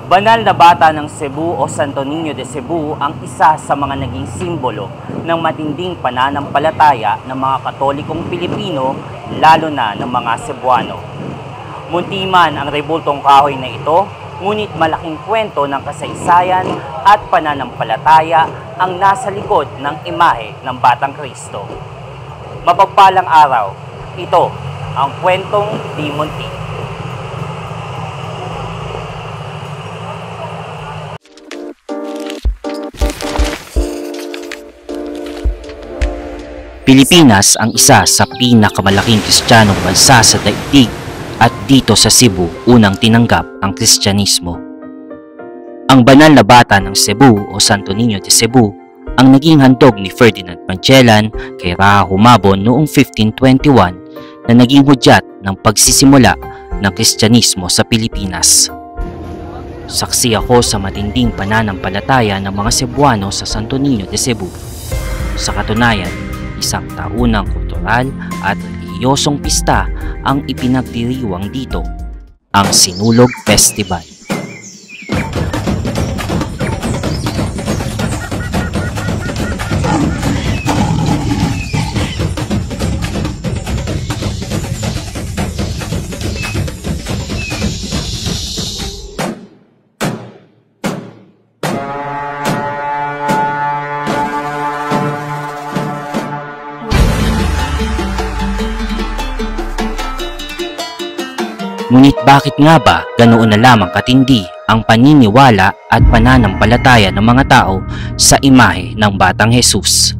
Banal na Bata ng Cebu o Santo Niño de Cebu ang isa sa mga naging simbolo ng matinding pananampalataya ng mga Katolikong Pilipino, lalo na ng mga Cebuano. Munti man ang rebultong kahoy na ito, ngunit malaking kwento ng kasaysayan at pananampalataya ang nasa likod ng imahe ng Batang Kristo. Mapagpalang araw, ito ang kwentong Di Munti. Pilipinas ang isa sa pinakamalaking Kristiyanong bansa sa daigdig at dito sa Cebu unang tinanggap ang Kristyanismo. Ang Banal na Bata ng Cebu o Santo Niño de Cebu ang naging handog ni Ferdinand Magellan kay Raha Humabon noong 1521 na naging hudyat ng pagsisimula ng Kristyanismo sa Pilipinas. Saksi ako sa matinding pananampalataya ng mga Cebuano sa Santo Niño de Cebu. Sa katunayan, isang taunang kultural at relihiyosong pista ang ipinagdiriwang dito, ang Sinulog Festival. Ngunit bakit nga ba ganoon na lamang katindi ang paniniwala at pananampalataya ng mga tao sa imahe ng Batang Jesus?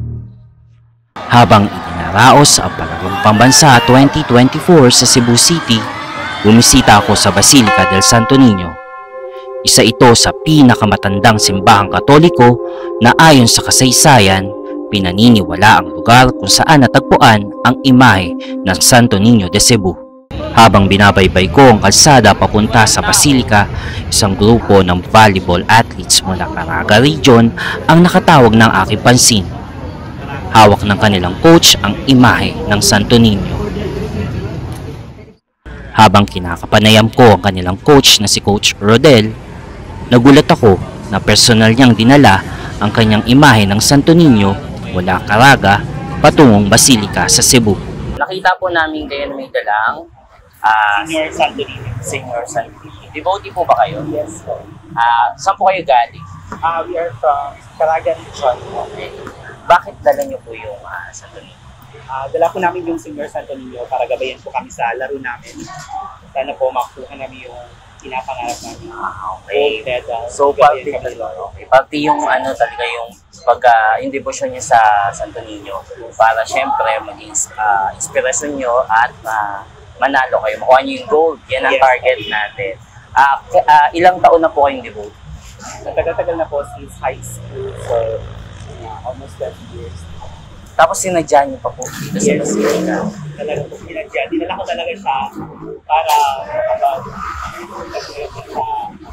Habang idinaraos ang Palarong Pambansa 2024 sa Cebu City, bumisita ako sa Basilica del Santo Niño. Isa ito sa pinakamatandang simbahang Katoliko na ayon sa kasaysayan, pinaniniwala ang lugar kung saan natagpuan ang imahe ng Santo Niño de Cebu. Habang binabaybay ko ang kalsada papunta sa Basilica, isang grupo ng volleyball athletes mula Caraga Region ang nakatawag ng aking pansin. Hawak ng kanilang coach ang imahe ng Santo Niño. Habang kinakapanayam ko ang kanilang coach na si Coach Rodel, nagulat ako na personal niyang dinala ang kanyang imahe ng Santo Niño mula Caraga patungong Basilica sa Cebu. Nakita po namin kayo na may dalang Senior Santo Niño. Senior Santo Niño. Devotee po ba kayo? Yes po. Saan po kayo galing? We are from Caraga Region. Okay. Bakit dala niyo po yung Santo Niño? Dala po namin yung Senior Santo Niño para gabayan po kami sa laro namin. Sana po makuha namin yung pinapangarap namin. Okay. Gold medal. So, pati yung talaga yung yung devotion niyo sa Santo Niño para syempre maging inspirasyon niyo at manalo kayo, makuha nyo yung gold. Yan ang target natin. Ilang taon na po kayong devote? Tagal-tagal na po since high school. So, almost 20 years. Tapos sinadya nyo pa po dito sa Basilica? Talaga po sinadya. Dinala ko talaga siya para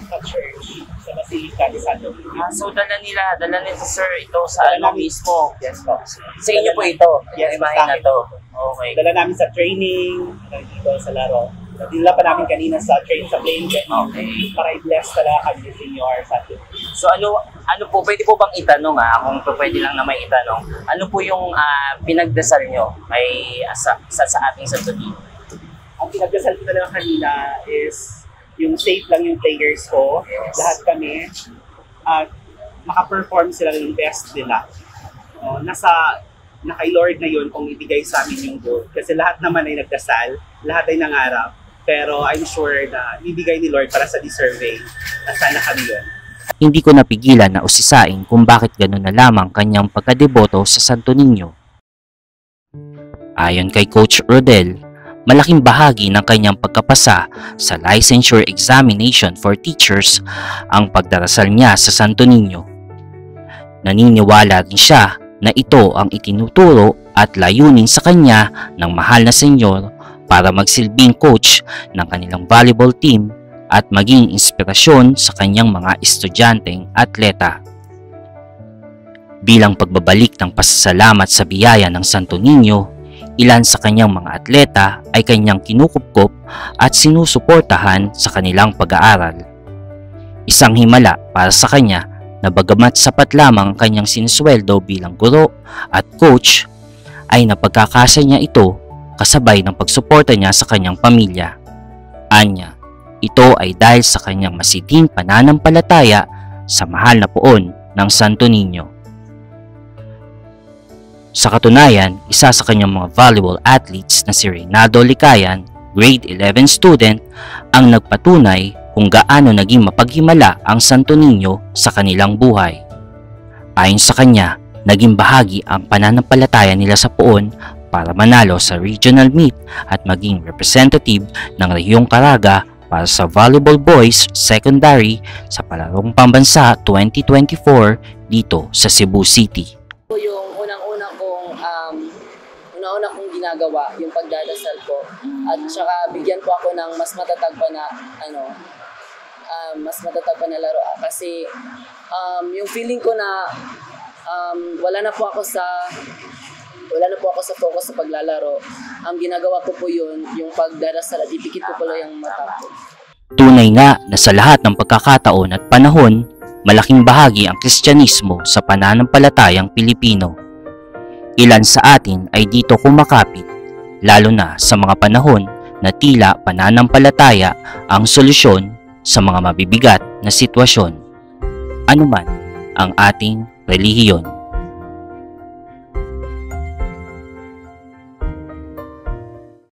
sa church, sa Basilica de Santo Niño. So dala nila sir ito sa mismo? Yes po. Sa inyo po ito? Yes, imahe na to? Okay. Dala namin sa training, dito sa laro. Dinala pa namin kanina sa playing game. Okay. Para i-bless talaga kami yung Senior Santo Niño. So ano po, pwede po bang itanong kung pwede lang na may itanong, ano po yung pinagdasal nyo kay, sa ating Santo Niño? Ang pinagdasal ko talaga kanina is yung safe lang yung players ko. Yes. Lahat kami, maka-perform sila ng best nila. Kay Lord na yun kung ibigay sa amin yung gold. Kasi lahat naman ay nagdasal, lahat ay nangarap. Pero I'm sure na ibigay ni Lord para sa deserving na sana kami yun. Hindi ko napigilan na usisain kung bakit gano'n na lamang kanyang pagkadeboto sa Santo Niño. Ayon kay Coach Rodel, malaking bahagi ng kanyang pagkapasa sa licensure examination for teachers ang pagdarasal niya sa Santo Niño. Naniniwala rin siya na ito ang itinuturo at layunin sa kanya ng mahal na Senyor para magsilbing coach ng kanilang volleyball team at maging inspirasyon sa kanyang mga estudyanteng atleta. Bilang pagbabalik ng pasasalamat sa biyaya ng Santo Niño, ilan sa kanyang mga atleta ay kanyang kinukupkop at sinusuportahan sa kanilang pag-aaral. Isang himala para sa kanya na bagamat sapat lamang ang kanyang sinisweldo bilang guro at coach, ay napagkakasya niya ito kasabay ng pagsuporta niya sa kanyang pamilya. Anya, ito ay dahil sa kanyang masiting pananampalataya sa mahal na poon ng Santo Niño. Sa katunayan, isa sa kanyang mga volleyball athletes na si Reynaldo Licayan, grade 11 student, ang nagpatunay kung gaano naging mapaghimala ang Santo Niño sa kanilang buhay. Ayon sa kanya, naging bahagi ang pananampalataya nila sa poon para manalo sa regional meet at maging representative ng Rehiyong Caraga para sa Volleyball Boys Secondary sa Palarong Pambansa 2024 dito sa Cebu City. Yung unang-una kong ginagawa, yung pagdadasal ko, at saka bigyan po ako ng mas matatag pa na laro, kasi yung feeling ko na wala na po ako sa focus sa paglalaro. Ang ginagawa ko po yun, yung pagdarasal at ipikit ko pala yung mata ko. Tunay nga na sa lahat ng pagkakataon at panahon, malaking bahagi ang Kristyanismo sa pananampalatayang Pilipino. Ilan sa atin ay dito kumakapit, lalo na sa mga panahon na tila pananampalataya ang solusyon sa mga mabibigat na sitwasyon. Ano man ang ating relihiyon.